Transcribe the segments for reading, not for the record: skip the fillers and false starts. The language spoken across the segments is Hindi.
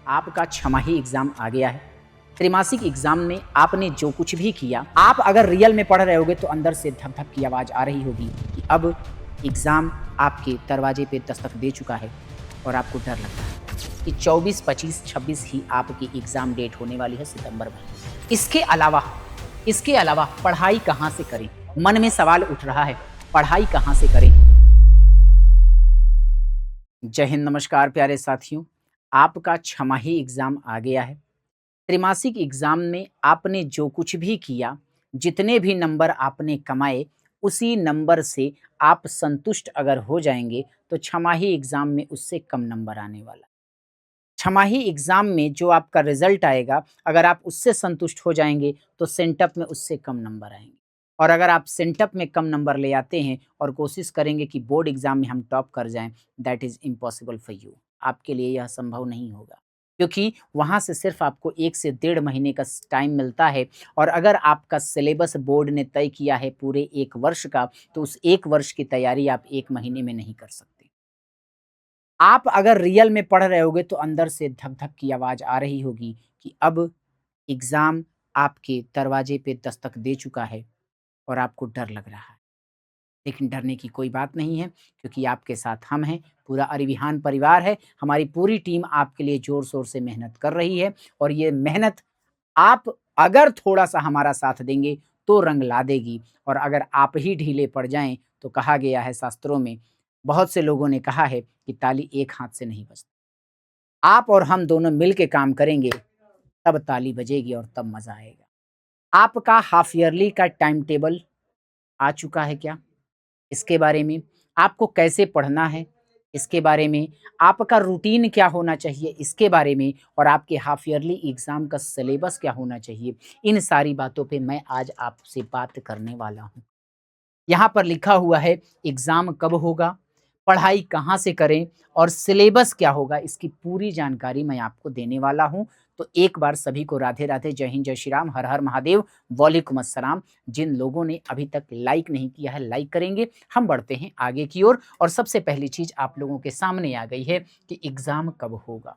आपका छमाही एग्जाम आ गया है। त्रैमासिक एग्जाम में आपने जो कुछ भी किया, आप अगर रियल में पढ़ रहे होगे तो अंदर से धक धक की आवाज़ आ रही होगी कि अब एग्ज़ाम आपके दरवाजे पे दस्तक दे चुका है और आपको डर लग रहा है कि 24, 25, 26 ही आपकी एग्ज़ाम डेट होने वाली है सितंबर में। इसके अलावा पढ़ाई कहाँ से करें? मन में सवाल उठ रहा है, पढ़ाई कहाँ से करें? जय हिंद, नमस्कार प्यारे साथियों। आपका छमाही एग्ज़ाम आ गया है। त्रैमासिक एग्ज़ाम में आपने जो कुछ भी किया, जितने भी नंबर आपने कमाए, उसी नंबर से आप संतुष्ट अगर हो जाएँगे, तो छमाही एग्ज़ाम में उससे कम नंबर आने वाला है। छमाही एग्ज़ाम में जो आपका रिज़ल्ट आएगा, अगर आप उससे संतुष्ट हो जाएँगे, तो सेंटअप में उससे कम नंबर आएँगे। और अगर आप सेंटअप में कम नंबर ले आते हैं और कोशिश करेंगे कि बोर्ड एग्ज़ाम में हम टॉप कर जाएँ, that is impossible for you. आपके लिए यह संभव नहीं होगा, क्योंकि वहाँ से सिर्फ़ आपको 1 से डेढ़ महीने का टाइम मिलता है और अगर आपका सिलेबस बोर्ड ने तय किया है पूरे 1 वर्ष का, तो उस 1 वर्ष की तैयारी आप 1 महीने में नहीं कर सकते। आप अगर रियल में पढ़ रहे होगे तो अंदर से धक-धक की आवाज़ आ रही होगी कि अब एग्ज़ाम आपके दरवाजे पे दस्तक दे चुका है और आपको डर लग रहा है। लेकिन डरने की कोई बात नहीं है, क्योंकि आपके साथ हम हैं, पूरा अरिविहान परिवार है, हमारी पूरी टीम आपके लिए ज़ोर-शोर से मेहनत कर रही है और ये मेहनत आप अगर थोड़ा-सा हमारा साथ देंगे तो रंग ला देगी और अगर आप ही ढीले पड़ जाएँ, तो कहा गया है शास्त्रों में, बहुत से लोगों ने कहा है कि ताली एक हाथ से नहीं बजती। आप और हम दोनों मिल के काम करेंगे, तब ताली बजेगी और तब मज़ा आएगा। आपका हाफ ईयरली का टाइम टेबल आ चुका है क्या? इसके बारे में, आपको कैसे पढ़ना है, इसके बारे में, आपका रूटीन क्या होना चाहिए, इसके बारे में और आपके हाफ ईयरली एग्ज़ाम का सिलेबस क्या होना चाहिए, इन सारी बातों पे मैं आज आपसे बात करने वाला हूँ। यहाँ पर लिखा हुआ है एग्ज़ाम कब होगा, पढ़ाई कहाँ से करें और सिलेबस क्या होगा, इसकी पूरी जानकारी मैं आपको देने वाला हूँ। तो एक बार सभी को राधे-राधे, जय हिंद, जय श्री राम, हर हर महादेव, वालेकुम अस्सलाम। जिन लोगों ने अभी तक लाइक नहीं किया है, लाइक करेंगे। हम बढ़ते हैं आगे की ओर और सबसे पहली चीज़ आप लोगों के सामने आ गई है कि एग्ज़ाम कब होगा।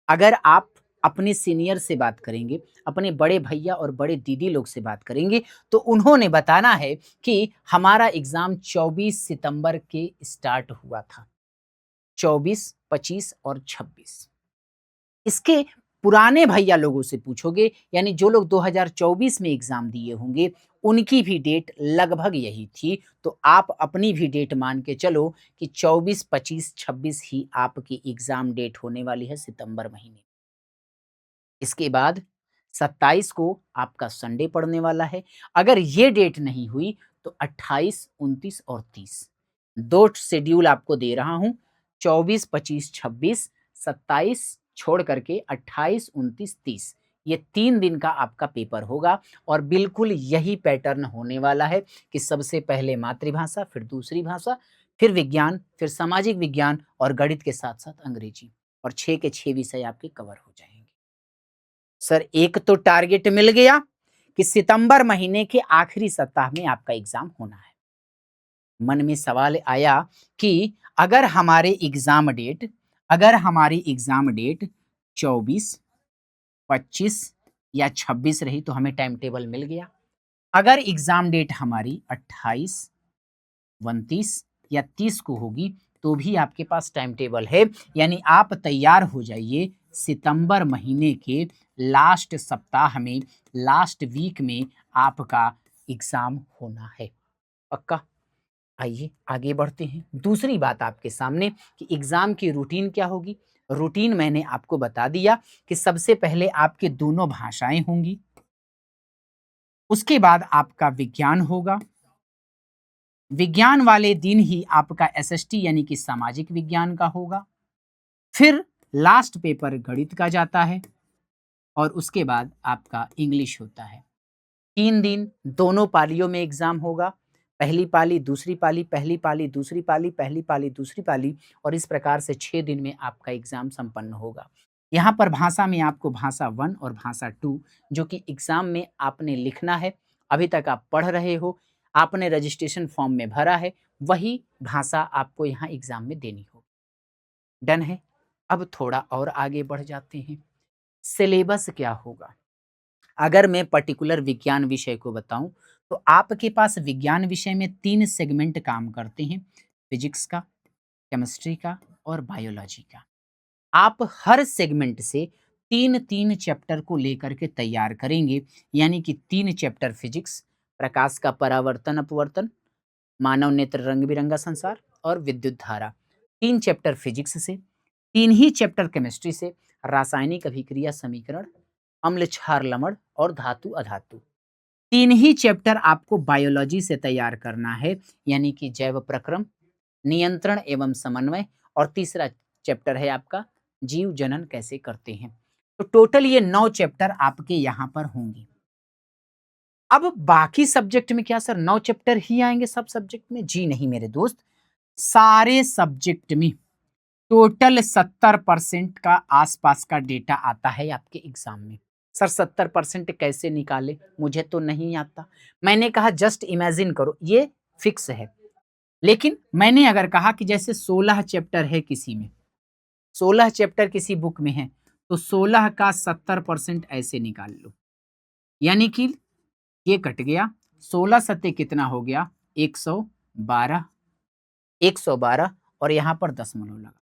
अगर आप अपने सीनियर से बात करेंगे, अपने बड़े भैया और बड़े दीदी लोग से बात करेंगे, तो उन्होंने बताना है कि हमारा एग्ज़ाम 24 सितंबर के स्टार्ट हुआ था। 24, 25 और 26। इसके पुराने भैया लोगों से पूछोगे, यानी जो लोग 2024 में एग्ज़ाम दिए होंगे, उनकी भी डेट लगभग यही थी। तो आप अपनी भी डेट मान के चलो कि 24, 25, 26 ही आपकी एग्ज़ाम डेट होने वाली है सितंबर महीने। इसके बाद 27 को आपका संडे पड़ने वाला है। अगर ये डेट नहीं हुई तो 28, 29 और 30 2 शेड्यूल आपको दे रहा हूँ। 24, 25, 26, 27 छोड़ करके 28, 29, 30 ये 3 दिन का आपका पेपर होगा और बिल्कुल यही पैटर्न होने वाला है कि सबसे पहले मातृभाषा, फिर दूसरी भाषा, फिर विज्ञान, फिर सामाजिक विज्ञान और गणित के साथ-साथ अंग्रेजी और 6 के 6 विषय आपके कवर हो जाएँगे। सर, एक तो टारगेट मिल गया कि सितंबर महीने के आखिरी सप्ताह में आपका एग्ज़ाम होना है। मन में सवाल आया कि अगर हमारी एग्ज़ाम डेट 24, 25 या 26 रही तो हमें टाइम टेबल मिल गया। अगर एग्ज़ाम डेट हमारी 28, 29 या 30 को होगी तो भी आपके पास टाइम टेबल है, यानी आप तैयार हो जाइए। सितंबर महीने के लास्ट सप्ताह में, लास्ट वीक में आपका एग्ज़ाम होना है। पक्का? आइए आगे बढ़ते हैं। दूसरी बात आपके सामने कि एग्ज़ाम की रूटीन क्या होगी? रूटीन मैंने आपको बता दिया कि सबसे पहले आपकी दोनों भाषाएँ होंगी, उसके बाद आपका विज्ञान होगा। विज्ञान वाले दिन ही आपका एसएसटी यानी कि सामाजिक विज्ञान का होगा। फिर लास्ट पेपर गणित का जाता है और उसके बाद आपका इंग्लिश होता है। 3 दिन दोनों पालियों में एग्ज़ाम होगा। पहली पाली, दूसरी पाली, पहली पाली, दूसरी पाली, पहली पाली, दूसरी पाली और इस प्रकार से 6 दिन में आपका एग्ज़ाम संपन्न होगा। यहाँ पर भाषा में आपको भाषा 1 और भाषा 2 जो कि एग्ज़ाम में आपने लिखना है, अभी तक आप पढ़ रहे हो, आपने रजिस्ट्रेशन फॉर्म में भरा है, वही भाषा आपको यहाँ एग्ज़ाम में देनी होगी। डन है? अब थोड़ा और आगे बढ़ जाते हैं। सिलेबस क्या होगा? अगर मैं पर्टिकुलर विज्ञान विषय को बताऊं तो आपके पास विज्ञान विषय में 3 सेगमेंट काम करते हैं, फिजिक्स का, केमिस्ट्री का और बायोलॉजी का। आप हर सेगमेंट से 3-3 चैप्टर को लेकर के तैयार करेंगे, यानी कि 3 चैप्टर फिजिक्स, प्रकाश का परावर्तन अपवर्तन, मानव नेत्र रंग-बिरंगा संसार और विद्युत धारा। 3 चैप्टर फिजिक्स से, 3 ही चैप्टर केमिस्ट्री से, रासायनिक अभिक्रिया समीकरण, अम्ल क्षार लवण और धातु अधातु। 3 ही चैप्टर आपको बायोलॉजी से तैयार करना है, यानी कि जैव प्रक्रम, नियंत्रण एवं समन्वय और तीसरा चैप्टर है आपका जीव जनन कैसे करते हैं। तो टोटल ये 9 चैप्टर आपके यहाँ पर होंगे। अब बाकी सब्जेक्ट में क्या सर 9 चैप्टर ही आएंगे सब सब्जेक्ट में? जी नहीं मेरे दोस्त, सारे सब्जेक्ट में टोटल 70% का आसपास का डेटा आता है आपके एग्जाम में। सर 70% कैसे निकाले? मुझे तो नहीं आता। मैंने कहा जस्ट इमेजिन करो, ये फिक्स है। लेकिन मैंने अगर कहा कि जैसे 16 चैप्टर है किसी में, 16 चैप्टर किसी बुक में है, तो 16 का 70% ऐसे निकाल लो, यानी कि ये कट गया, 16 सत्ते कितना हो गया? 112, 112 और यहाँ पर दशमलव लगा,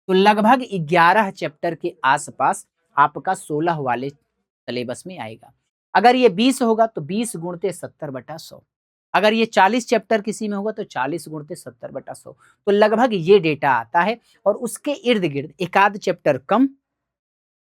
तो लगभग 11 चैप्टर के आसपास आपका 16 वाले सिलेबस में आएगा। अगर ये 20 होगा तो 20 गुणते 70/100, अगर ये 40 चैप्टर किसी में होगा तो 40 गुणते 70/100, तो लगभग ये डेटा आता है और उसके इर्द गिर्द एक आध चैप्टर कम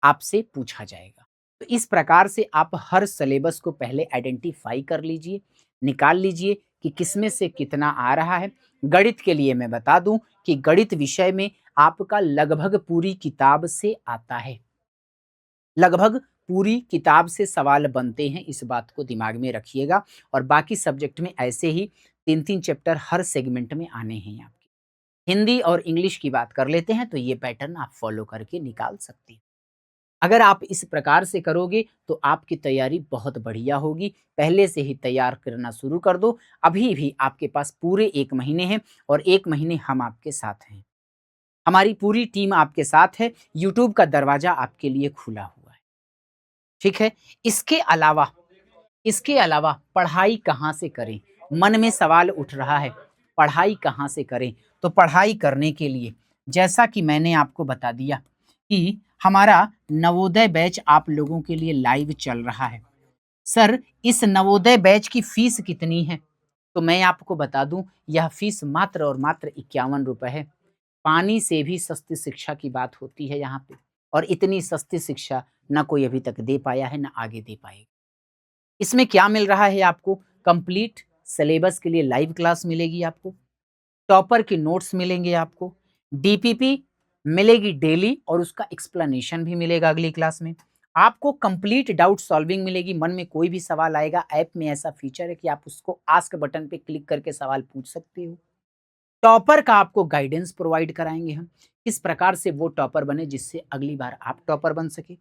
आपसे पूछा जाएगा। तो इस प्रकार से आप हर सिलेबस को पहले आइडेंटिफाई कर लीजिए, निकाल लीजिए कि किसमें से कितना आ रहा है। गणित के लिए मैं बता दूं कि गणित विषय में आपका लगभग पूरी किताब से आता है, लगभग पूरी किताब से सवाल बनते हैं, इस बात को दिमाग में रखिएगा। और बाकी सब्जेक्ट में ऐसे ही 3-3 चैप्टर हर सेगमेंट में आने हैं आपके। हिंदी और इंग्लिश की बात कर लेते हैं तो ये पैटर्न आप फॉलो करके निकाल सकते हैं। अगर आप इस प्रकार से करोगे तो आपकी तैयारी बहुत बढ़िया होगी। पहले से ही तैयार करना शुरू कर दो। अभी भी आपके पास पूरे 1 महीने हैं और 1 महीने हम आपके साथ हैं। हमारी पूरी टीम आपके साथ है। यूट्यूब का दरवाज़ा आपके लिए खुला हुआ है। ठीक है? इसके अलावा पढ़ाई कहाँ से करें? मन में सवाल उठ रहा है, पढ़ाई कहाँ से करें? तो पढ़ाई करने के लिए जैसा कि मैंने आपको बता दिया कि हमारा नवोदय बैच आप लोगों के लिए लाइव चल रहा है। सर इस नवोदय बैच की फीस कितनी है? तो मैं आपको बता दूं, यह फीस मात्र और मात्र 51 रुपए है। पानी से भी सस्ती शिक्षा की बात होती है यहाँ पे, और इतनी सस्ती शिक्षा ना कोई अभी तक दे पाया है ना आगे दे पाएगा। इसमें क्या मिल रहा है आपको? कंप्लीट सिलेबस के लिए लाइव क्लास मिलेगी आपको, टॉपर के नोट्स मिलेंगे आपको, डीपीपी मिलेगी डेली और उसका एक्सप्लेनेशन भी मिलेगा अगली क्लास में। आपको कंप्लीट डाउट सॉल्विंग मिलेगी। मन में कोई भी सवाल आएगा, ऐप में ऐसा फीचर है कि आप उसको आस्क बटन पे क्लिक करके सवाल पूछ सकते हो। टॉपर का आपको गाइडेंस प्रोवाइड कराएंगे हम, किस प्रकार से वो टॉपर बने जिससे अगली बार आप टॉपर बन सके।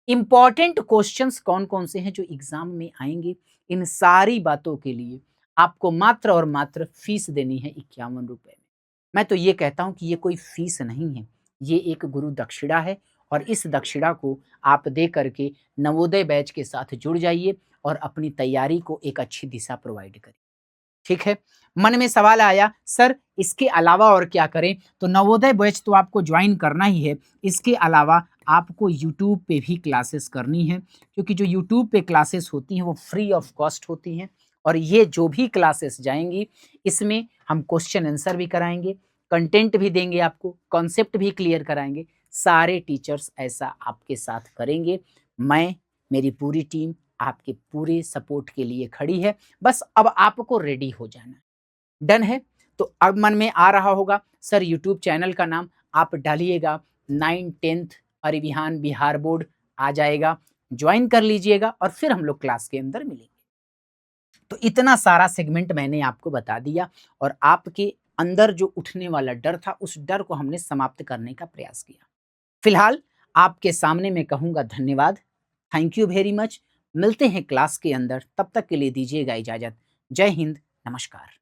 इंपॉर्टेंट क्वेश्चंस कौन कौन से हैं जो एग्जाम में आएंगे, इन सारी बातों के लिए आपको मात्र और मात्र फीस देनी है 51 रुपए में। मैं तो ये कहता हूं कि ये कोई फीस नहीं है, ये एक गुरु दक्षिणा है। और इस दक्षिणा को आप दे करके नवोदय बैच के साथ जुड़ जाइए और अपनी तैयारी को एक अच्छी दिशा प्रोवाइड करिए। ठीक है? मन में सवाल आया सर इसके अलावा और क्या करें? तो नवोदय बैच तो आपको ज्वाइन करना ही है। इसके अलावा आपको यूट्यूब पे भी क्लासेस करनी है, क्योंकि जो यूट्यूब पे क्लासेस होती हैं वो फ्री ऑफ कॉस्ट होती हैं। और ये जो भी क्लासेस जाएंगी इसमें हम क्वेश्चन आंसर भी कराएंगे, कंटेंट भी देंगे आपको, कॉन्सेप्ट भी क्लियर कराएंगे। सारे टीचर्स ऐसा आपके साथ करेंगे। मैं, मेरी पूरी टीम आपके पूरे सपोर्ट के लिए खड़ी है। बस अब आपको रेडी हो जाना है। डन है? तो अब मन में आ रहा होगा सर यूट्यूब चैनल का नाम आप डालिएगा 9th-10th परिविहान बिहार बोर्ड आ जाएगा, ज्वाइन कर लीजिएगा और फिर हम लोग क्लास के अंदर मिलेंगे। तो इतना सारा सेगमेंट मैंने आपको बता दिया और आपके अंदर जो उठने वाला डर था उस डर को हमने समाप्त करने का प्रयास किया। फिलहाल आपके सामने मैं कहूँगा धन्यवाद, थैंक यू वेरी मच। मिलते हैं क्लास के अंदर, तब तक के लिए दीजिएगा इजाज़त। जय हिंद, नमस्कार।